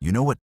You know what?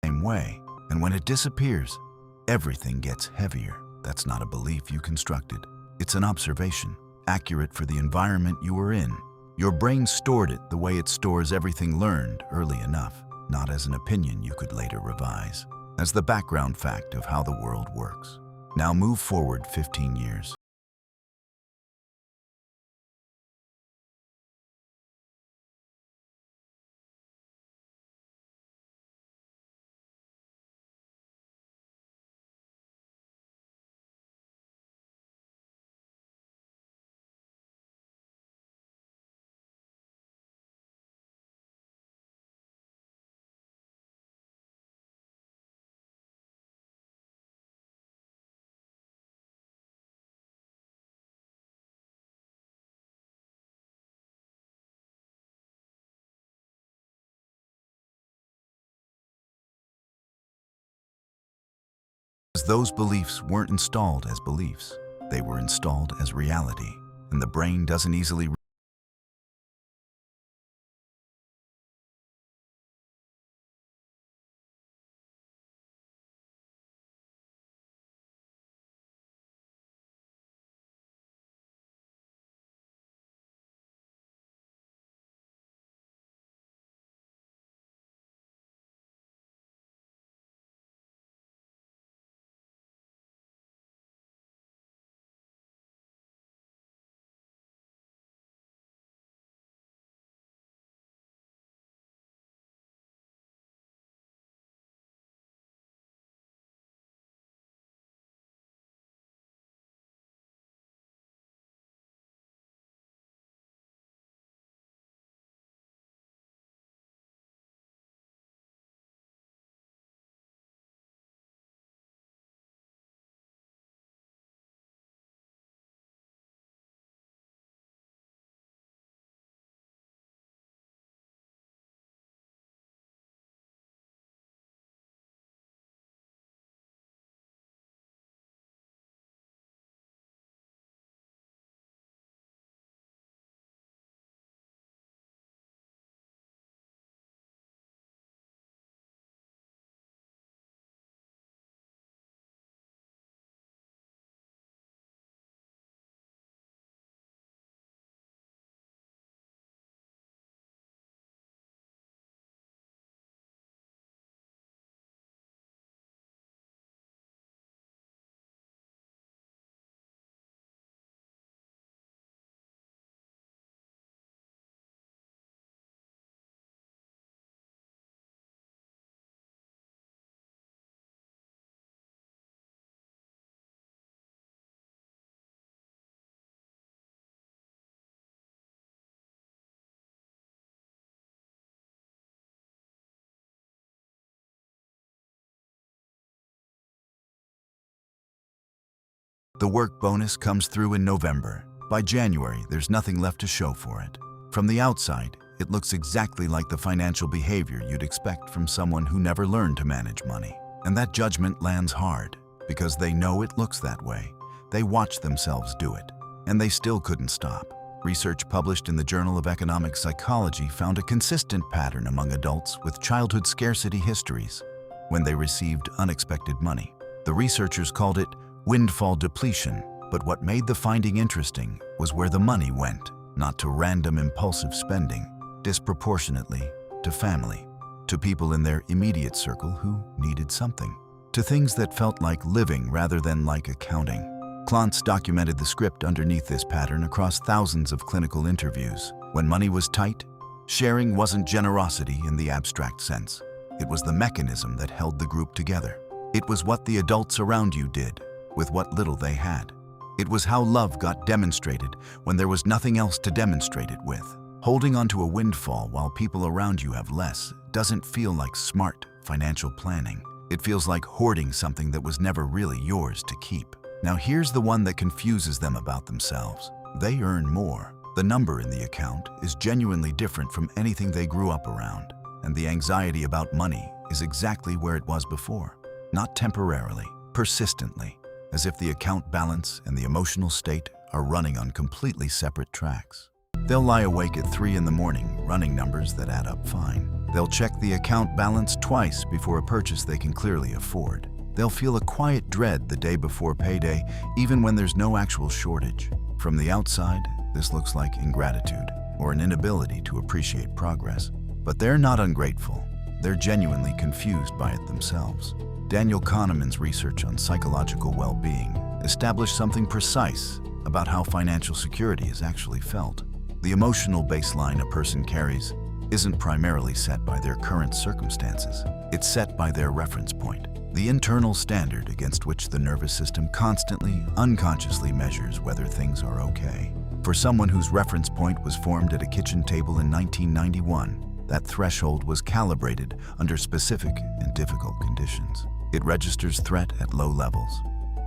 Same way. And when it disappears, everything gets heavier. That's not a belief you constructed. It's an observation, accurate for the environment you were in. Your brain stored it the way it stores everything learned early enough, not as an opinion you could later revise, as the background fact of how the world works. Now move forward 15 years. As those beliefs weren't installed as beliefs, they were installed as reality, and the brain doesn't easily The work bonus comes through in November. By January, there's nothing left to show for it. From the outside, it looks exactly like the financial behavior you'd expect from someone who never learned to manage money. And that judgment lands hard, because they know it looks that way. They watch themselves do it, and they still couldn't stop. Research published in the Journal of Economic Psychology found a consistent pattern among adults with childhood scarcity histories when they received unexpected money. The researchers called it windfall depletion, but what made the finding interesting was where the money went, not to random impulsive spending, disproportionately to family, to people in their immediate circle who needed something, to things that felt like living rather than like accounting. Klontz documented the script underneath this pattern across thousands of clinical interviews. When money was tight, sharing wasn't generosity in the abstract sense. It was the mechanism that held the group together. It was what the adults around you did with what little they had. It was how love got demonstrated when there was nothing else to demonstrate it with. Holding onto a windfall while people around you have less doesn't feel like smart financial planning. It feels like hoarding something that was never really yours to keep. Now here's the one that confuses them about themselves. They earn more. The number in the account is genuinely different from anything they grew up around, and the anxiety about money is exactly where it was before. Not temporarily, persistently, as if the account balance and the emotional state are running on completely separate tracks. They'll lie awake at 3 in the morning, running numbers that add up fine. They'll check the account balance twice before a purchase they can clearly afford. They'll feel a quiet dread the day before payday, even when there's no actual shortage. From the outside, this looks like ingratitude or an inability to appreciate progress. But they're not ungrateful. They're genuinely confused by it themselves. Daniel Kahneman's research on psychological well-being established something precise about how financial security is actually felt. The emotional baseline a person carries isn't primarily set by their current circumstances. It's set by their reference point, the internal standard against which the nervous system constantly, unconsciously measures whether things are okay. For someone whose reference point was formed at a kitchen table in 1991, that threshold was calibrated under specific and difficult conditions. It registers threat at low levels.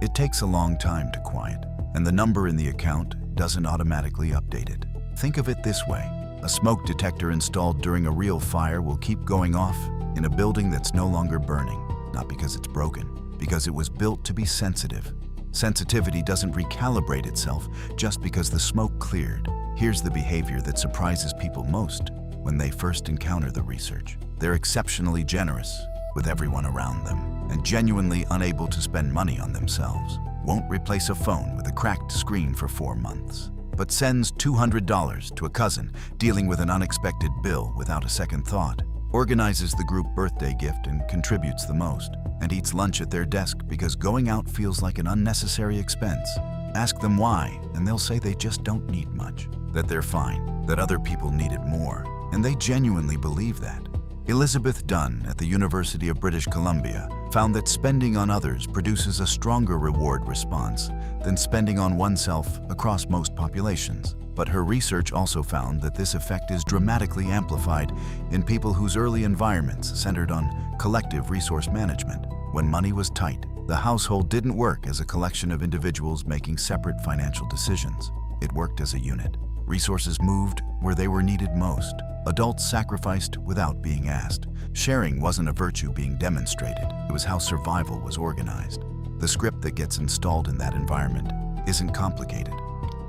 It takes a long time to quiet, and the number in the account doesn't automatically update it. Think of it this way. A smoke detector installed during a real fire will keep going off in a building that's no longer burning, not because it's broken, because it was built to be sensitive. Sensitivity doesn't recalibrate itself just because the smoke cleared. Here's the behavior that surprises people most when they first encounter the research. They're exceptionally generous with everyone around them and genuinely unable to spend money on themselves. Won't replace a phone with a cracked screen for 4 months, but sends $200 to a cousin dealing with an unexpected bill without a second thought, organizes the group birthday gift and contributes the most, and eats lunch at their desk because going out feels like an unnecessary expense. Ask them why, and they'll say they just don't need much, that they're fine, that other people need it more, and they genuinely believe that. Elizabeth Dunn at the University of British Columbia found that spending on others produces a stronger reward response than spending on oneself across most populations. But her research also found that this effect is dramatically amplified in people whose early environments centered on collective resource management. When money was tight, the household didn't work as a collection of individuals making separate financial decisions. It worked as a unit. Resources moved where they were needed most. Adults sacrificed without being asked. Sharing wasn't a virtue being demonstrated. It was how survival was organized. The script that gets installed in that environment isn't complicated.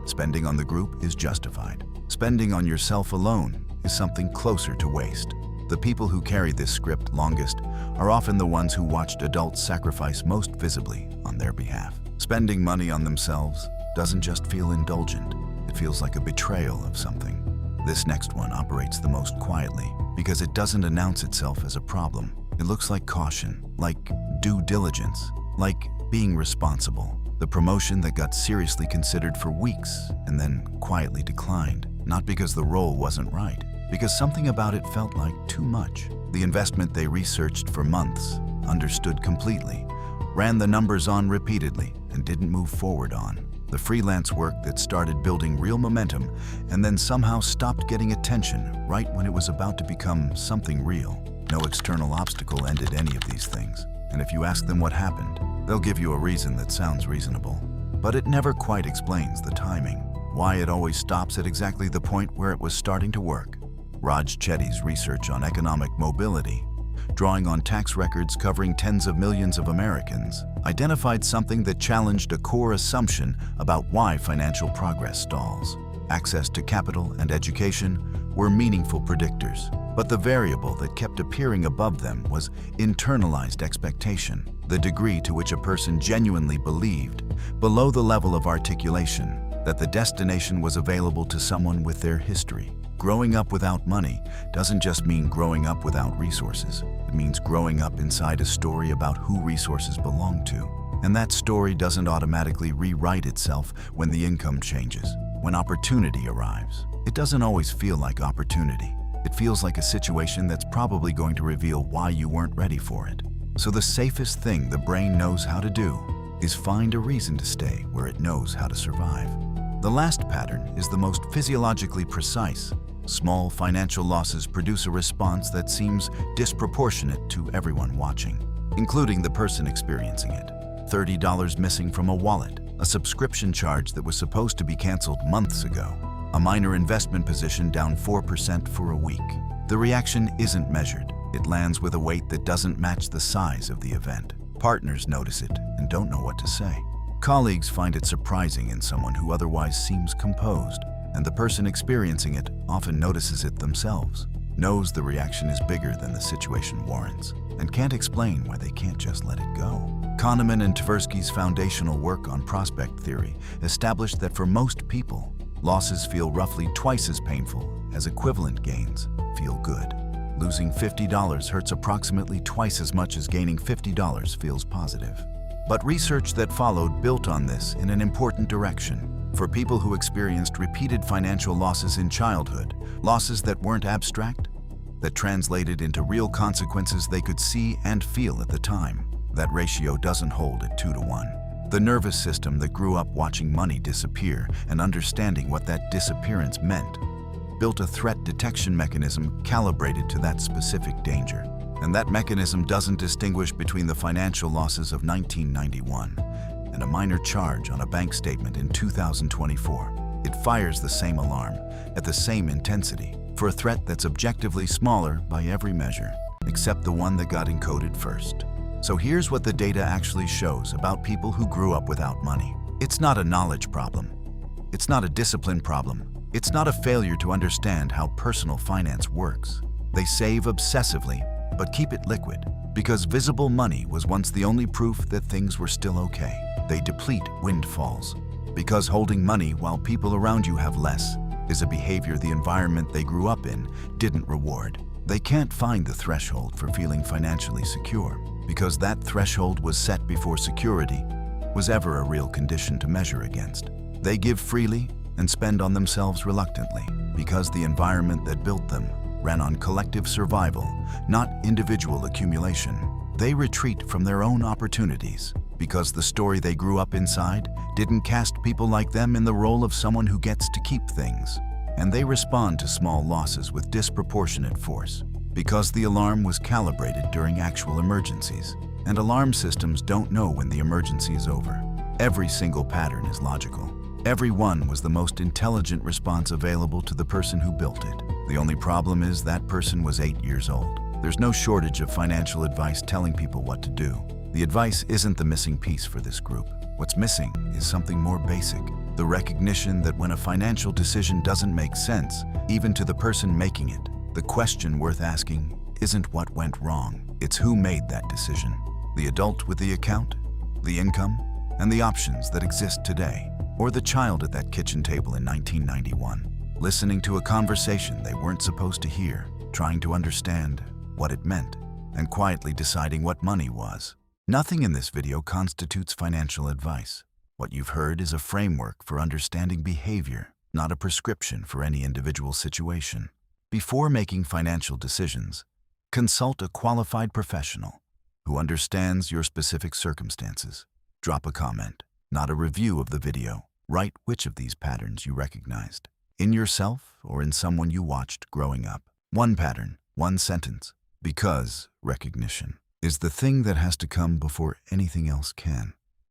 Spending on the group is justified. Spending on yourself alone is something closer to waste. The people who carry this script longest are often the ones who watched adults sacrifice most visibly on their behalf. Spending money on themselves doesn't just feel indulgent. It feels like a betrayal of something. This next one operates the most quietly because it doesn't announce itself as a problem. It looks like caution, like due diligence, like being responsible. The promotion that got seriously considered for weeks and then quietly declined, not because the role wasn't right, because something about it felt like too much. The investment they researched for months, understood completely, ran the numbers on repeatedly, and didn't move forward on. The freelance work that started building real momentum and then somehow stopped getting attention right when it was about to become something real. No external obstacle ended any of these things. And if you ask them what happened, they'll give you a reason that sounds reasonable. but it never quite explains the timing, why it always stops at exactly the point where it was starting to work. Raj Chetty's research on economic mobility, drawing on tax records covering tens of millions of Americans, identified something that challenged a core assumption about why financial progress stalls. Access to capital and education were meaningful predictors, but the variable that kept appearing above them was internalized expectation, the degree to which a person genuinely believed, below the level of articulation, that the destination was available to someone with their history. Growing up without money doesn't just mean growing up without resources. It means growing up inside a story about who resources belong to. And that story doesn't automatically rewrite itself when the income changes. When opportunity arrives, it doesn't always feel like opportunity. It feels like a situation that's probably going to reveal why you weren't ready for it. So the safest thing the brain knows how to do is find a reason to stay where it knows how to survive. The last pattern is the most physiologically precise. Small financial losses produce a response that seems disproportionate to everyone watching, including the person experiencing it. $30 missing from a wallet, a subscription charge that was supposed to be canceled months ago, a minor investment position down 4% for a week. The reaction isn't measured. It lands with a weight that doesn't match the size of the event. Partners notice it and don't know what to say. Colleagues find it surprising in someone who otherwise seems composed, and the person experiencing it often notices it themselves, knows the reaction is bigger than the situation warrants, and can't explain why they can't just let it go. Kahneman and Tversky's foundational work on prospect theory established that for most people, losses feel roughly twice as painful as equivalent gains feel good. Losing $50 hurts approximately twice as much as gaining $50 feels positive. But research that followed built on this in an important direction. For people who experienced repeated financial losses in childhood, losses that weren't abstract, that translated into real consequences they could see and feel at the time, that ratio doesn't hold at 2-to-1. The nervous system that grew up watching money disappear and understanding what that disappearance meant built a threat detection mechanism calibrated to that specific danger. And that mechanism doesn't distinguish between the financial losses of 1991 and a minor charge on a bank statement in 2024. It fires the same alarm at the same intensity for a threat that's objectively smaller by every measure, except the one that got encoded first. So here's what the data actually shows about people who grew up without money. It's not a knowledge problem. It's not a discipline problem. It's not a failure to understand how personal finance works. They save obsessively, but keep it liquid, because visible money was once the only proof that things were still okay. They deplete windfalls, because holding money while people around you have less is a behavior the environment they grew up in didn't reward. They can't find the threshold for feeling financially secure, because that threshold was set before security was ever a real condition to measure against. They give freely and spend on themselves reluctantly, because the environment that built them ran on collective survival, not individual accumulation. They retreat from their own opportunities, because the story they grew up inside didn't cast people like them in the role of someone who gets to keep things. And they respond to small losses with disproportionate force, because the alarm was calibrated during actual emergencies. And alarm systems don't know when the emergency is over. Every single pattern is logical. Every one was the most intelligent response available to the person who built it. The only problem is that person was 8 years old. There's no shortage of financial advice telling people what to do. The advice isn't the missing piece for this group. What's missing is something more basic. The recognition that when a financial decision doesn't make sense, even to the person making it, the question worth asking isn't what went wrong. It's who made that decision. The adult with the account, the income, and the options that exist today. Or the child at that kitchen table in 1991, listening to a conversation they weren't supposed to hear, trying to understand what it meant, and quietly deciding what money was. Nothing in this video constitutes financial advice. What you've heard is a framework for understanding behavior, not a prescription for any individual situation. Before making financial decisions, consult a qualified professional who understands your specific circumstances. Drop a comment, not a review of the video. Write which of these patterns you recognized, in yourself or in someone you watched growing up. One pattern, one sentence. Because recognition is the thing that has to come before anything else can.